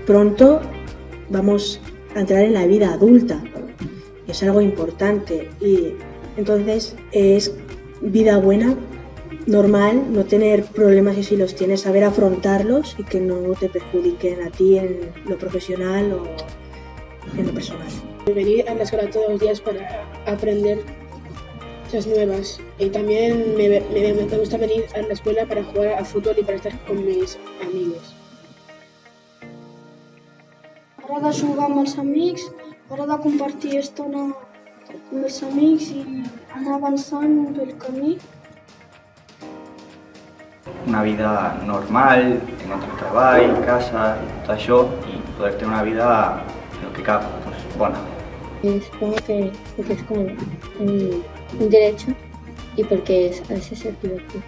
pronto vamos a entrar en la vida adulta. Es algo importante y entonces es vida buena, normal, no tener problemas y si los tienes, saber afrontarlos y que no te perjudiquen a ti en lo profesional o en lo personal. Venir a la escuela todos los días para aprender cosas nuevas y también me gusta venir a la escuela para jugar a fútbol y para estar con mis amigos. M'agrada jugar amb els amics, m'agrada compartir estona amb els amics i anar avançant pel camí. Una vida normal, encontrar treball, casa i tot això i poder tenir una vida el que cap, pues, bona. Supongo que porque es como un derecho y porque a veces es divertido.